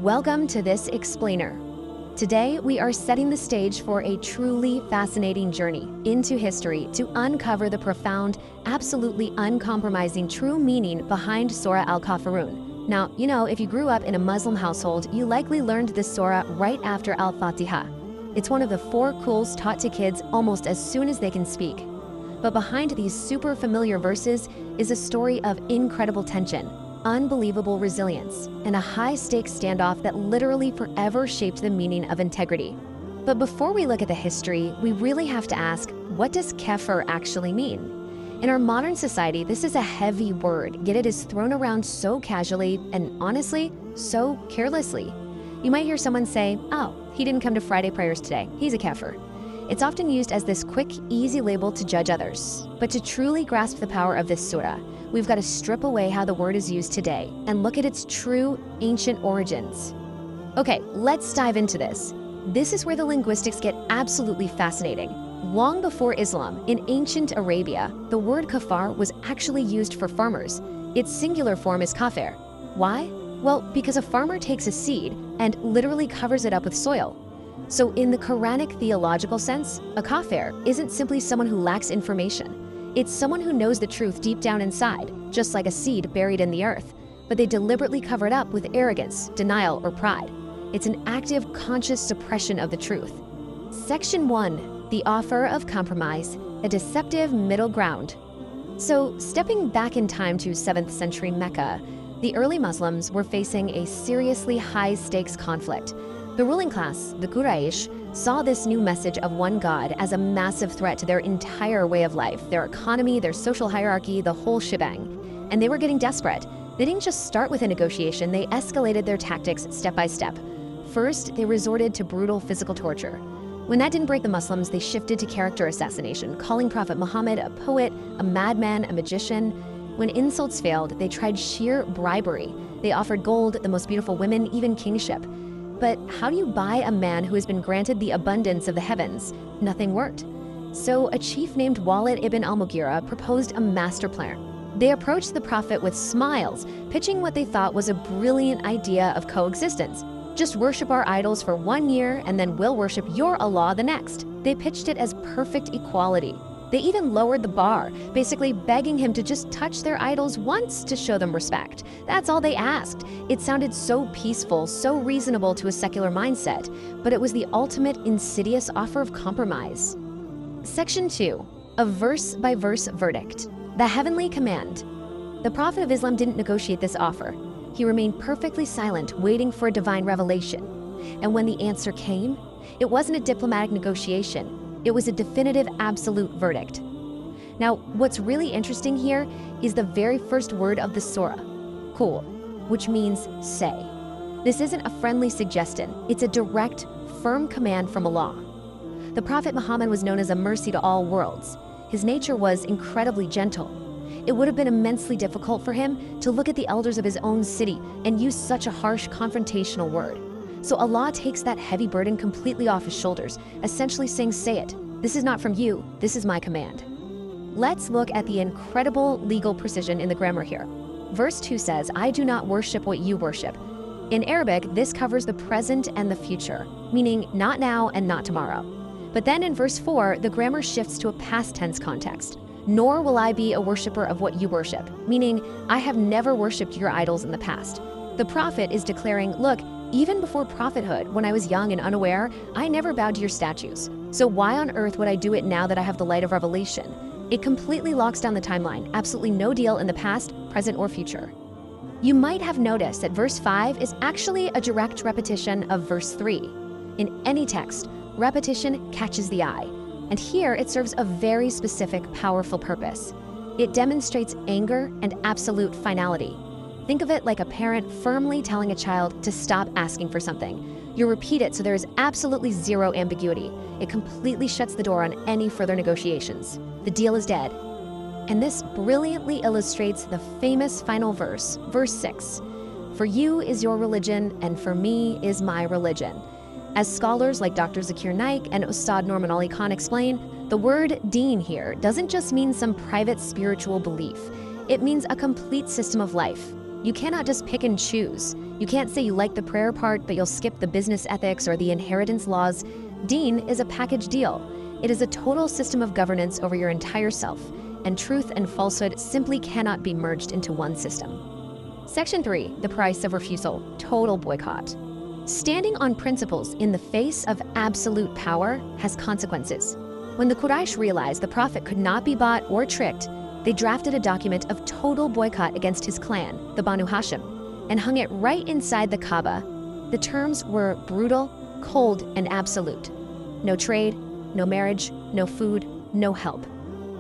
Welcome to this explainer. Today, we are setting the stage for a truly fascinating journey into history to uncover the profound, absolutely uncompromising true meaning behind Surah Al-Kafirun. Now, if you grew up in a Muslim household, you likely learned this surah right after Al-Fatiha. It's one of the 4 quls taught to kids almost as soon as they can speak. But behind these super familiar verses is a story of incredible tension, unbelievable resilience, and a high-stakes standoff that literally forever shaped the meaning of integrity. But before we look at the history, we really have to ask, what does kafir actually mean? In our modern society, this is a heavy word, yet it is thrown around so casually and honestly, so carelessly. You might hear someone say, "Oh, he didn't come to Friday prayers today. He's a kafir." It's often used as this quick, easy label to judge others. But to truly grasp the power of this surah, we've got to strip away how the word is used today and look at its true, ancient origins. Okay, let's dive into this. This is where the linguistics get absolutely fascinating. Long before Islam, in ancient Arabia, the word kafar was actually used for farmers. Its singular form is kafir. Why? Well, because a farmer takes a seed and literally covers it up with soil. So in the Quranic theological sense, a kafir isn't simply someone who lacks information. It's someone who knows the truth deep down inside, just like a seed buried in the earth, but they deliberately cover it up with arrogance, denial, or pride. It's an active, conscious suppression of the truth. Section 1, the offer of compromise, a deceptive middle ground. So stepping back in time to 7th century Mecca, the early Muslims were facing a seriously high-stakes conflict. The ruling class, the Quraysh, saw this new message of one God as a massive threat to their entire way of life, their economy, their social hierarchy, the whole shebang. And they were getting desperate. They didn't just start with a negotiation, they escalated their tactics step by step. First, they resorted to brutal physical torture. When that didn't break the Muslims, they shifted to character assassination, calling Prophet Muhammad a poet, a madman, a magician. When insults failed, they tried sheer bribery. They offered gold, the most beautiful women, even kingship. But how do you buy a man who has been granted the abundance of the heavens? Nothing worked. So a chief named Walid ibn al-Mughira proposed a master plan. They approached the prophet with smiles, pitching what they thought was a brilliant idea of coexistence. Just worship our idols for 1 year and then we'll worship your Allah the next. They pitched it as perfect equality. They even lowered the bar, basically begging him to just touch their idols once to show them respect. That's all they asked. It sounded so peaceful, so reasonable to a secular mindset, but it was the ultimate insidious offer of compromise. Section 2, a verse-by-verse verdict. The heavenly command. The Prophet of Islam didn't negotiate this offer. He remained perfectly silent, waiting for a divine revelation. And when the answer came, it wasn't a diplomatic negotiation. It was a definitive, absolute verdict. Now, what's really interesting here is the very first word of the surah, qul, which means say. This isn't a friendly suggestion. It's a direct, firm command from Allah. The Prophet Muhammad was known as a mercy to all worlds. His nature was incredibly gentle. It would have been immensely difficult for him to look at the elders of his own city and use such a harsh, confrontational word. So Allah takes that heavy burden completely off his shoulders, essentially saying, say it. This is not from you, this is my command. Let's look at the incredible legal precision in the grammar here. Verse 2 says, I do not worship what you worship. In Arabic, this covers the present and the future, meaning not now and not tomorrow. But then in verse 4, the grammar shifts to a past tense context. Nor will I be a worshiper of what you worship, meaning I have never worshipped your idols in the past. The prophet is declaring, look, even before prophethood, when I was young and unaware, I never bowed to your statues. So why on earth would I do it now that I have the light of revelation? It completely locks down the timeline, absolutely no deal in the past, present, or future. You might have noticed that verse 5 is actually a direct repetition of verse 3. In any text, repetition catches the eye. And here it serves a very specific, powerful purpose. It demonstrates anger and absolute finality. Think of it like a parent firmly telling a child to stop asking for something. You repeat it so there is absolutely zero ambiguity. It completely shuts the door on any further negotiations. The deal is dead. And this brilliantly illustrates the famous final verse, verse 6. For you is your religion, and for me is my religion. As scholars like Dr. Zakir Naik and Ustad Norman Ali Khan explain, the word deen here doesn't just mean some private spiritual belief. It means a complete system of life. You cannot just pick and choose. You can't say you like the prayer part, but you'll skip the business ethics or the inheritance laws. Deen is a package deal. It is a total system of governance over your entire self, and truth and falsehood simply cannot be merged into one system. Section 3, the price of refusal, total boycott. Standing on principles in the face of absolute power has consequences. When the Quraysh realized the Prophet could not be bought or tricked, they drafted a document of total boycott against his clan, the Banu Hashim, and hung it right inside the Kaaba. The terms were brutal, cold, and absolute. No trade, no marriage, no food, no help.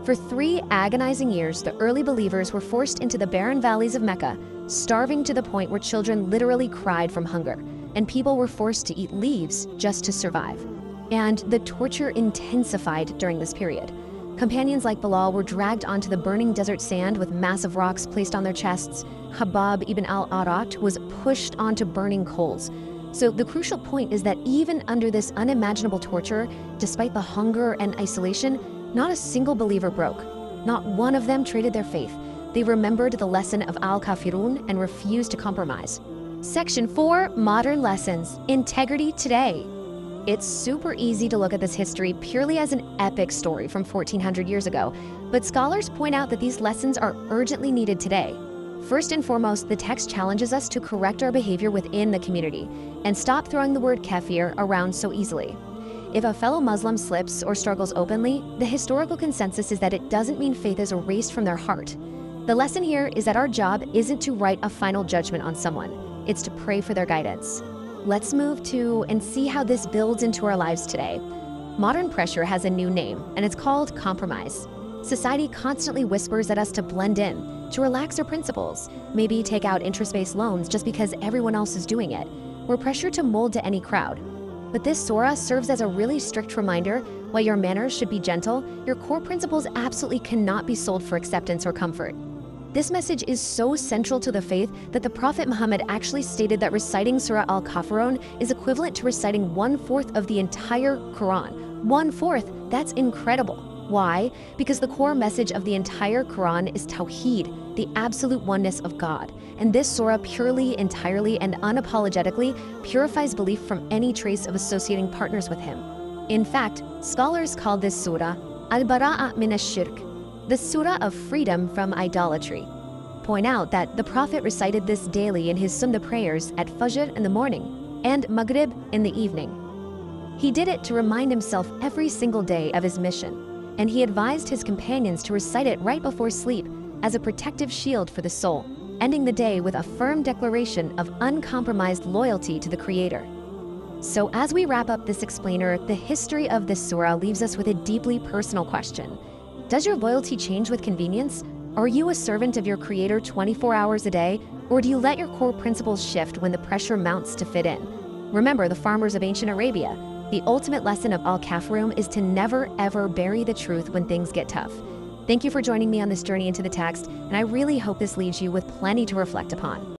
For 3 agonizing years, the early believers were forced into the barren valleys of Mecca, starving to the point where children literally cried from hunger, and people were forced to eat leaves just to survive. And the torture intensified during this period. Companions like Bilal were dragged onto the burning desert sand with massive rocks placed on their chests. Habab ibn al-Arat was pushed onto burning coals. So the crucial point is that even under this unimaginable torture, despite the hunger and isolation, not a single believer broke. Not one of them traded their faith. They remembered the lesson of Al-Kafirun and refused to compromise. Section 4, modern lessons, integrity today. It's super easy to look at this history purely as an epic story from 1400 years ago, but scholars point out that these lessons are urgently needed today. First and foremost, the text challenges us to correct our behavior within the community and stop throwing the word kafir around so easily. If a fellow Muslim slips or struggles openly, the historical consensus is that it doesn't mean faith is erased from their heart. The lesson here is that our job isn't to write a final judgment on someone, it's to pray for their guidance. Let's move to and see how this builds into our lives today. Modern pressure has a new name, and it's called compromise. Society constantly whispers at us to blend in, to relax our principles, maybe take out interest-based loans just because everyone else is doing it. We're pressured to mold to any crowd. But this surah serves as a really strict reminder while your manners should be gentle, your core principles absolutely cannot be sold for acceptance or comfort. This message is so central to the faith that the Prophet Muhammad actually stated that reciting Surah Al-Kafirun is equivalent to reciting 1/4 of the entire Quran. 1/4, that's incredible. Why? Because the core message of the entire Quran is Tawheed, the absolute oneness of God. And this surah purely, entirely, and unapologetically purifies belief from any trace of associating partners with him. In fact, scholars call this surah Al-Bara'a min Shirk, the surah of freedom from idolatry. Point out that the Prophet recited this daily in his Sunnah prayers at Fajr in the morning and Maghrib in the evening. He did it to remind himself every single day of his mission, and he advised his companions to recite it right before sleep as a protective shield for the soul, ending the day with a firm declaration of uncompromised loyalty to the Creator. So as we wrap up this explainer, the history of this surah leaves us with a deeply personal question. Does your loyalty change with convenience? Are you a servant of your Creator 24 hours a day, or do you let your core principles shift when the pressure mounts to fit in? Remember the farmers of ancient Arabia. The ultimate lesson of Al-Kafirun is to never ever bury the truth when things get tough. Thank you for joining me on this journey into the text, and I really hope this leaves you with plenty to reflect upon.